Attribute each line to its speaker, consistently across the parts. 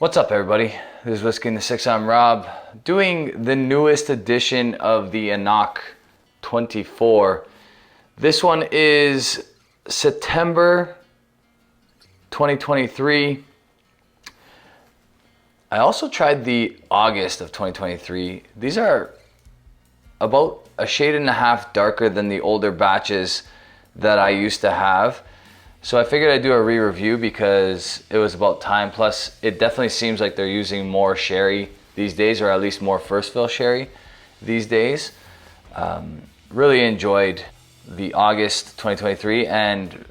Speaker 1: What's up, everybody? This is Whisky in the Six. I'm Rob, doing the newest edition of the Ancnoc 24. This one is September 2023. I also tried the August of 2023. These are about a shade and a half darker than the older batches that I used to have. So I figured I'd do a re-review because it was about time. Plus, it definitely seems like they're using more sherry these days, or at least more first fill sherry these days. Really enjoyed the August 2023 and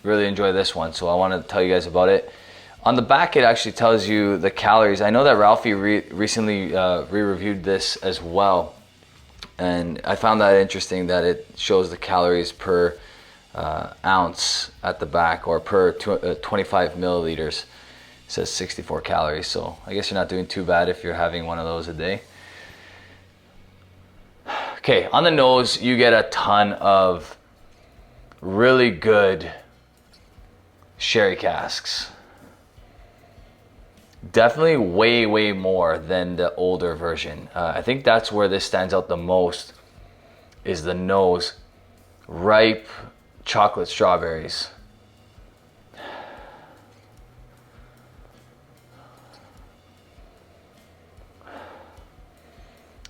Speaker 1: really enjoy this one. So I want to tell you guys about it. On the back, it actually tells you the calories. I know that Ralphie recently re-reviewed this as well. And I found that interesting that it shows the calories per ounce at the back, or per 25 milliliters. It says 64 calories, so I guess you're not doing too bad if you're having one of those a day. Okay, on the nose you get a ton of really good sherry casks. Definitely way more than the older version. I think that's where this stands out the most, is the nose. Ripe chocolate strawberries.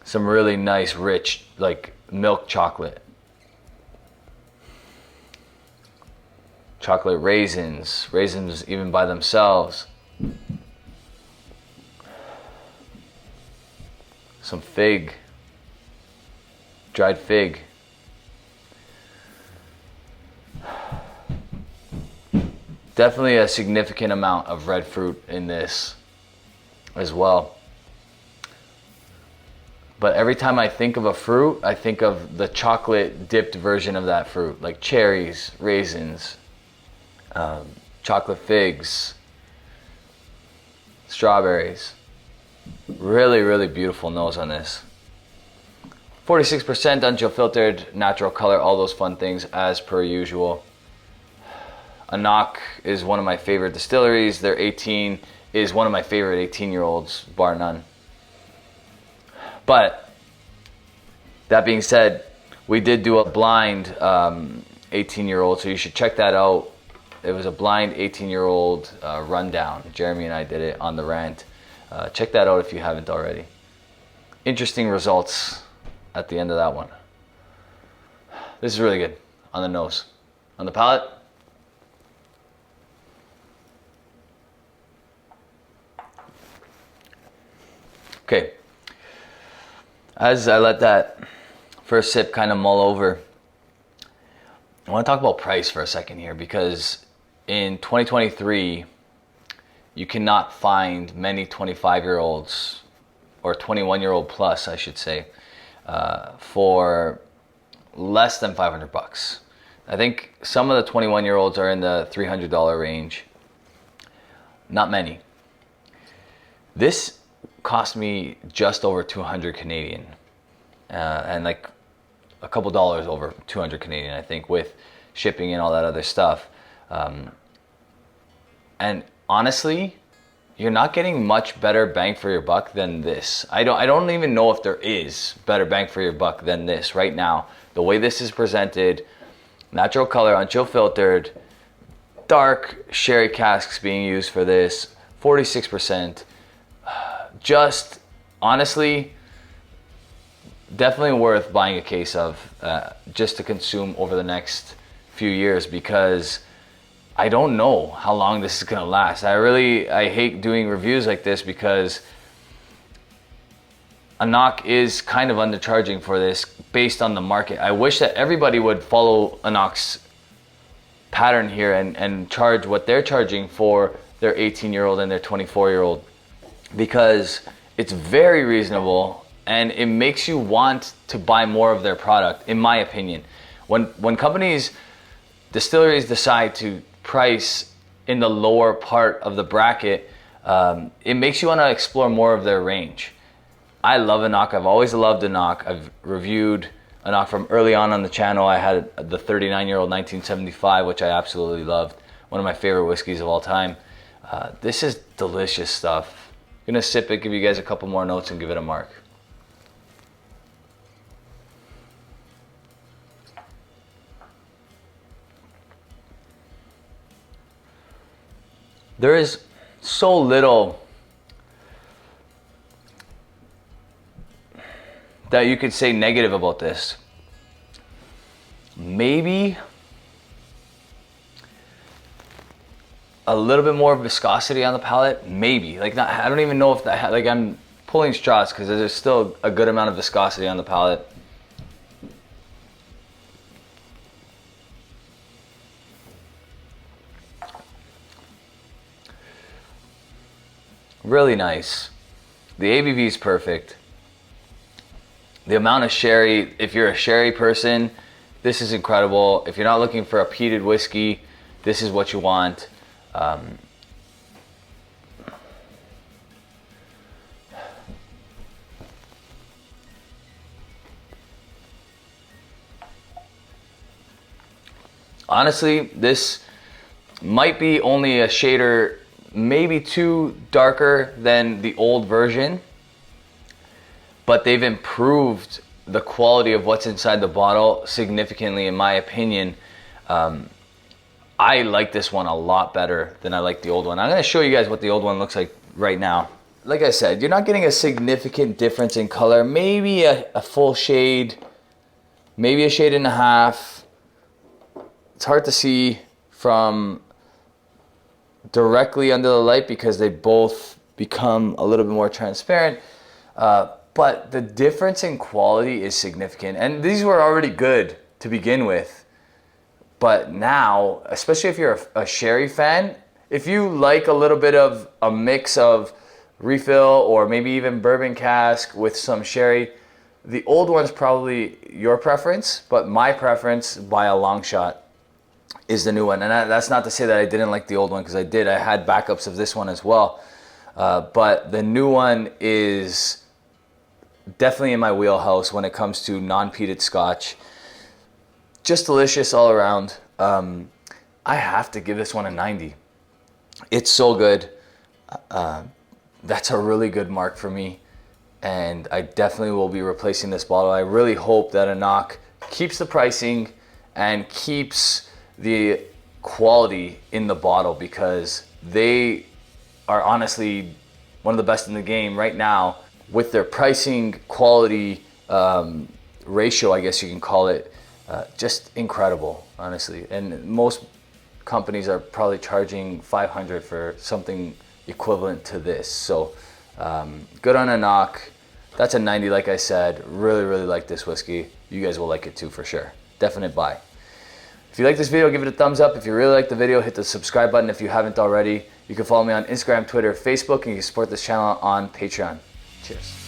Speaker 1: Some really nice, rich, like milk chocolate. Chocolate raisins, raisins even by themselves. Some fig, dried fig. Definitely a significant amount of red fruit in this as well. But every time I think of a fruit, I think of the chocolate dipped version of that fruit, like cherries, raisins, chocolate figs, strawberries. Really beautiful nose on this. 46% unchill filtered, natural color, all those fun things as per usual. Ancnoc is one of my favorite distilleries. Their 18 is one of my favorite 18-year-olds, bar none. But that being said, we did do a blind 18-year-old, so you should check that out. It was a blind 18-year-old rundown. Jeremy and I did it on the rant. Check that out if you haven't already. Interesting results at the end of that one. This is really good on the nose. On the palate, okay, as I let that first sip kind of mull over, I want to talk about price for a second here, because in 2023, you cannot find many 25-year-olds, or 21-year-old plus, I should say, for less than 500 bucks. I think some of the 21-year-olds are in the $300 range. Not many. This cost me just over 200 Canadian, and like a couple dollars over 200 Canadian, I think, with shipping and all that other stuff. And honestly, you're not getting much better bang for your buck than this. I don't even know if there is better bang for your buck than this right now. The way this is presented, natural color, unchill filtered, dark sherry casks being used for this, 46%. Just honestly, definitely worth buying a case of, just to consume over the next few years, because I don't know how long this is gonna last. I hate doing reviews like this because Ancnoc is kind of undercharging for this based on the market. I wish that everybody would follow Ancnoc's pattern here and charge what they're charging for their 18-year-old and their 24-year-old, because it's very reasonable and it makes you want to buy more of their product, in my opinion. When companies, distilleries decide to price in the lower part of the bracket, it makes you want to explore more of their range. I love Ancnoc. I've always loved Ancnoc. I've reviewed Ancnoc from early on the channel. I had the 39-year-old 1975, which I absolutely loved. One of my favorite whiskeys of all time. This is delicious stuff. I'm gonna sip it, give you guys a couple more notes, and give it a mark. There is so little that you could say negative about this. Maybe a little bit more viscosity on the palate, maybe. Like, not, I don't even know if that, like, I'm pulling straws because there's still a good amount of viscosity on the palate. Really nice. The ABV is perfect. The amount of sherry, if you're a sherry person, this is incredible. If you're not looking for a peated whiskey, this is what you want. Honestly, this might be only a shader, maybe two darker than the old version, but they've improved the quality of what's inside the bottle significantly, in my opinion. I like this one a lot better than I like the old one. I'm going to show you guys what the old one looks like right now. Like I said, you're not getting a significant difference in color. Maybe a full shade, maybe a shade and a half. It's hard to see from directly under the light because they both become a little bit more transparent. But the difference in quality is significant. And these were already good to begin with. But now, especially if you're a sherry fan, if you like a little bit of a mix of refill or maybe even bourbon cask with some sherry, the old one's probably your preference, but my preference by a long shot is the new one. And that's not to say that I didn't like the old one, because I did. I had backups of this one as well. But the new one is definitely in my wheelhouse when it comes to non-peated Scotch. Just delicious all around. I have to give this one a 90. It's so good. That's a really good mark for me. And I definitely will be replacing this bottle. I really hope that Ancnoc keeps the pricing and keeps the quality in the bottle, because they are honestly one of the best in the game right now with their pricing quality ratio, I guess you can call it. Just incredible, honestly. And most companies are probably charging $500 for something equivalent to this. So good on Ancnoc. That's a 90, like I said. Really like this whiskey. You guys will like it too, for sure. Definite buy. If you like this video, give it a thumbs up. If you really like the video, hit the subscribe button if you haven't already. You can follow me on Instagram, Twitter, Facebook, and you can support this channel on Patreon. Cheers.